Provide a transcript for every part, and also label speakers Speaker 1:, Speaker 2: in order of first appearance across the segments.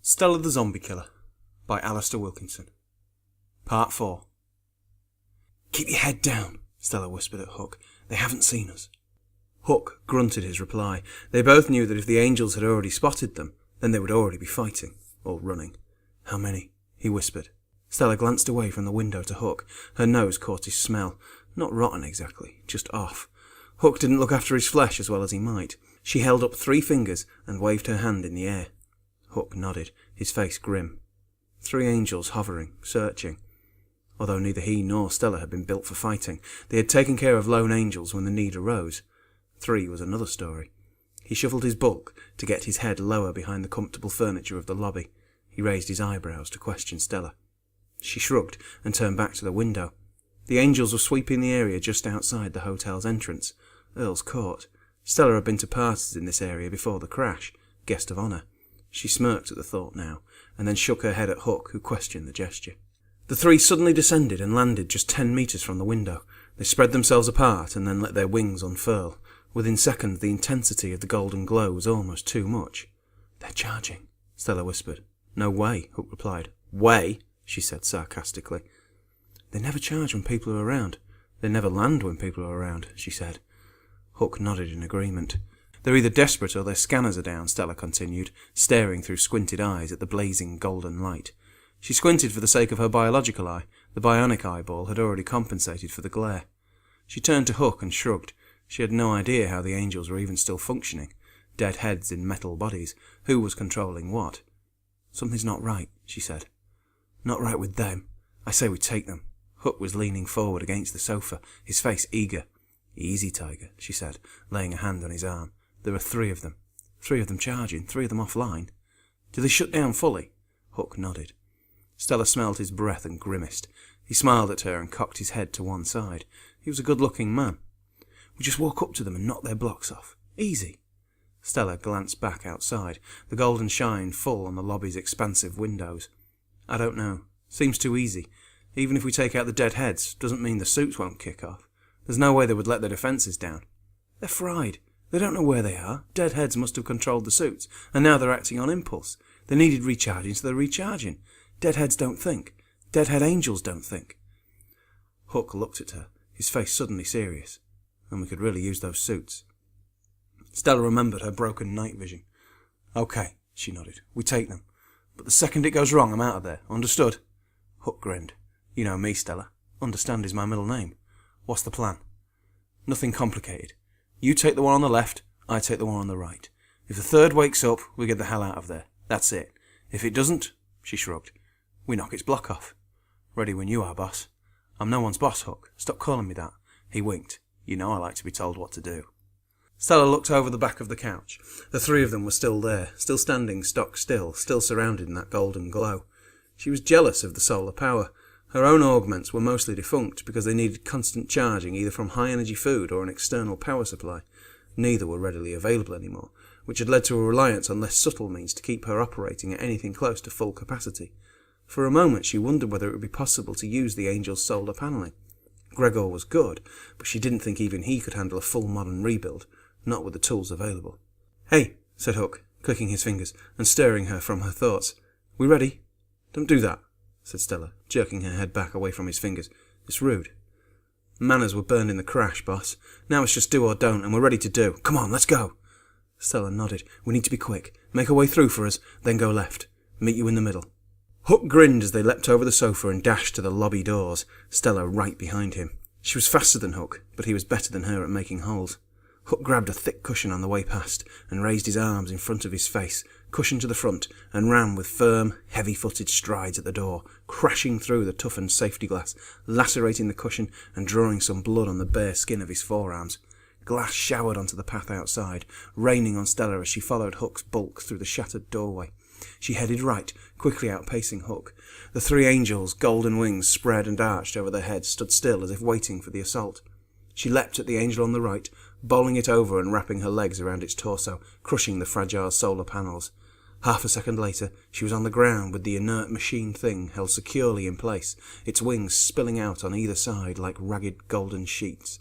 Speaker 1: Stella the Zombie Killer by Alistair Wilkinson. Part 4. "Keep your head down," Stella whispered at Hook. "They haven't seen us." Hook grunted his reply. They both knew that if the angels had already spotted them, then they would already be fighting, or running. "How many?" he whispered. Stella glanced away from the window to Hook. Her nose caught his smell. Not rotten exactly, just off. Hook didn't look after his flesh as well as he might. She held up 3 fingers and waved her hand in the air. Hook nodded, his face grim. 3 angels hovering, searching. Although neither he nor Stella had been built for fighting, they had taken care of lone angels when the need arose. 3 was another story. He shuffled his bulk to get his head lower behind the comfortable furniture of the lobby. He raised his eyebrows to question Stella. She shrugged and turned back to the window. The angels were sweeping the area just outside the hotel's entrance. Earl's Court. Stella had been to parties in this area before the crash. Guest of honour. She smirked at the thought now, and then shook her head at Hook, who questioned the gesture. The 3 suddenly descended and landed just 10 metres from the window. They spread themselves apart and then let their wings unfurl. Within seconds, the intensity of the golden glow was almost too much. "They're charging," Stella whispered. "No way," Hook replied. "Way?" she said sarcastically. "They never charge when people are around. They never land when people are around," she said. Hook nodded in agreement. "They're either desperate or their scanners are down," Stella continued, staring through squinted eyes at the blazing golden light. She squinted for the sake of her biological eye. The bionic eyeball had already compensated for the glare. She turned to Hook and shrugged. She had no idea how the angels were even still functioning. Dead heads in metal bodies. Who was controlling what? "Something's not right," she said. "Not right with them. I say we take them." Hook was leaning forward against the sofa, his face eager. "Easy, Tiger," she said, laying a hand on his arm. "There are 3 of them. 3 of them charging, 3 of them offline." "Do they shut down fully?" Hook nodded. Stella smelled his breath and grimaced. He smiled at her and cocked his head to one side. He was a good-looking man. "We just walk up to them and knock their blocks off. Easy." Stella glanced back outside, the golden shine full on the lobby's expansive windows. "I don't know. Seems too easy. Even if we take out the dead heads, doesn't mean the suits won't kick off. There's no way they would let their defences down. They're fried. They don't know where they are. Dead heads must have controlled the suits, and now they're acting on impulse. They needed recharging, so they're recharging. Dead heads don't think. Dead head angels don't think." Hook looked at her, his face suddenly serious. "And we could really use those suits." Stella remembered her broken night vision. "Okay," she nodded. "We take them. But the second it goes wrong, I'm out of there. Understood?" Hook grinned. "You know me, Stella. Understand is my middle name. What's the plan?" "Nothing complicated. You take the one on the left, I take the one on the right. If the third wakes up, we get the hell out of there. That's it. If it doesn't," she shrugged, "we knock its block off. Ready when you are, boss." "I'm no one's boss, Hook. Stop calling me that." He winked. "You know I like to be told what to do." Stella looked over the back of the couch. The 3 of them were still there, still standing stock still surrounded in that golden glow. She was jealous of the solar power. Her own augments were mostly defunct because they needed constant charging either from high-energy food or an external power supply. Neither were readily available anymore, which had led to a reliance on less subtle means to keep her operating at anything close to full capacity. For a moment she wondered whether it would be possible to use the Angel's solar panelling. Gregor was good, but she didn't think even he could handle a full modern rebuild, not with the tools available. "Hey," said Hook, clicking his fingers and stirring her from her thoughts. "We ready?" "Don't do that," said Stella, jerking her head back away from his fingers. "It's rude." "Manners were burned in the crash, boss. Now it's just do or don't, and we're ready to do. Come on, let's go." Stella nodded. "We need to be quick. Make a way through for us, then go left. Meet you in the middle." Hook grinned as they leapt over the sofa and dashed to the lobby doors, Stella right behind him. She was faster than Hook, but he was better than her at making holes. Hook grabbed a thick cushion on the way past and raised his arms in front of his face, cushion to the front, and ran with firm, heavy-footed strides at the door, crashing through the toughened safety glass, lacerating the cushion and drawing some blood on the bare skin of his forearms. Glass showered onto the path outside, raining on Stella as she followed Hook's bulk through the shattered doorway. She headed right, quickly outpacing Hook. The 3 angels, golden wings spread and arched over their heads, stood still as if waiting for the assault. She leapt at the angel on the right, bowling it over and wrapping her legs around its torso, crushing the fragile solar panels. Half a second later, she was on the ground with the inert machine thing held securely in place, its wings spilling out on either side like ragged golden sheets.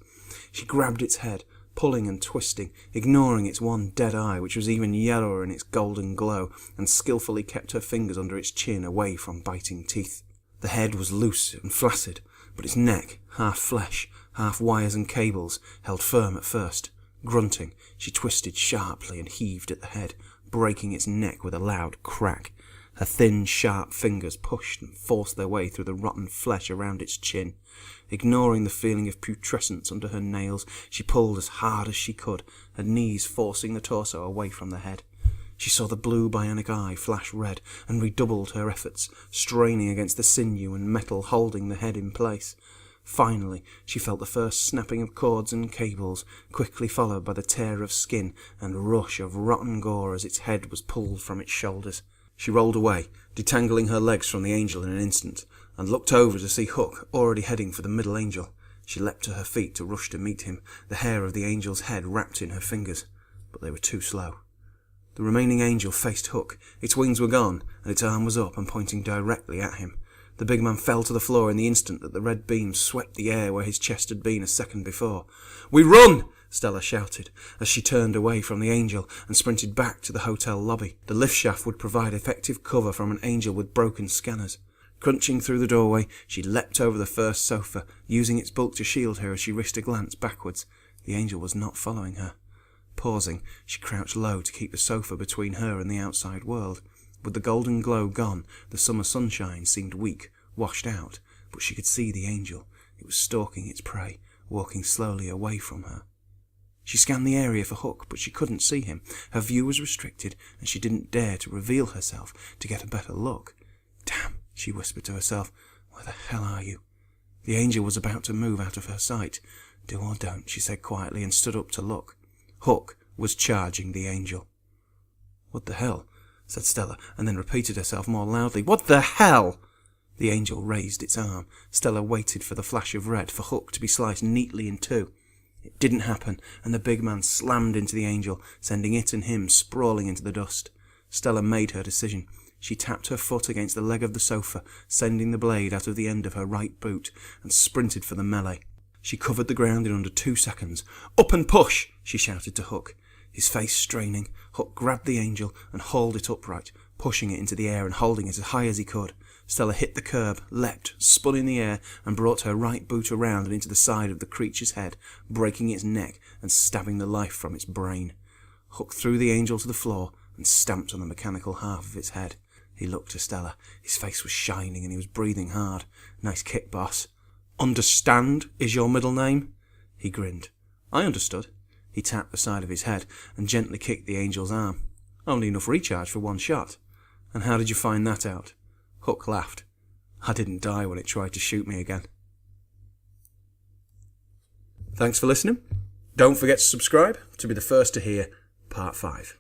Speaker 1: She grabbed its head, pulling and twisting, ignoring its one dead eye, which was even yellower in its golden glow, and skillfully kept her fingers under its chin away from biting teeth. The head was loose and flaccid, but its neck, half flesh, half wires and cables, held firm at first. Grunting, she twisted sharply and heaved at the head, breaking its neck with a loud crack. Her thin, sharp fingers pushed and forced their way through the rotten flesh around its chin. Ignoring the feeling of putrescence under her nails, she pulled as hard as she could, her knees forcing the torso away from the head. She saw the blue bionic eye flash red and redoubled her efforts, straining against the sinew and metal holding the head in place. Finally, she felt the first snapping of cords and cables, quickly followed by the tear of skin and rush of rotten gore as its head was pulled from its shoulders. She rolled away, detangling her legs from the angel in an instant, and looked over to see Hook already heading for the middle angel. She leapt to her feet to rush to meet him, the hair of the angel's head wrapped in her fingers, but they were too slow. The remaining angel faced Hook. Its wings were gone, and its arm was up and pointing directly at him. The big man fell to the floor in the instant that the red beam swept the air where his chest had been a second before. "We run!" Stella shouted, as she turned away from the angel and sprinted back to the hotel lobby. The lift shaft would provide effective cover from an angel with broken scanners. Crunching through the doorway, she leapt over the first sofa, using its bulk to shield her as she risked a glance backwards. The angel was not following her. Pausing, she crouched low to keep the sofa between her and the outside world. With the golden glow gone, the summer sunshine seemed weak, washed out, but she could see the angel. It was stalking its prey, walking slowly away from her. She scanned the area for Hook, but she couldn't see him. Her view was restricted, and she didn't dare to reveal herself to get a better look. "Damn," she whispered to herself. "Where the hell are you?" The angel was about to move out of her sight. "Do or don't," she said quietly, and stood up to look. Hook was charging the angel. "What the hell?" said Stella, and then repeated herself more loudly. "What the hell?" The angel raised its arm. Stella waited for the flash of red, for Hook to be sliced neatly in two. It didn't happen, and the big man slammed into the angel, sending it and him sprawling into the dust. Stella made her decision. She tapped her foot against the leg of the sofa, sending the blade out of the end of her right boot, and sprinted for the melee. She covered the ground in under 2 seconds. "Up and push!" she shouted to Hook. His face straining, Hook grabbed the angel and hauled it upright, pushing it into the air and holding it as high as he could. Stella hit the curb, leapt, spun in the air, and brought her right boot around and into the side of the creature's head, breaking its neck and stabbing the life from its brain. Hook threw the angel to the floor and stamped on the mechanical half of its head. He looked to Stella. His face was shining and he was breathing hard. "Nice kick, boss." "Understand is your middle name?" He grinned. "I understood." He tapped the side of his head and gently kicked the angel's arm. "Only enough recharge for one shot." "And how did you find that out?" Hook laughed. "I didn't die when it tried to shoot me again." Thanks for listening. Don't forget to subscribe to be the first to hear Part 5.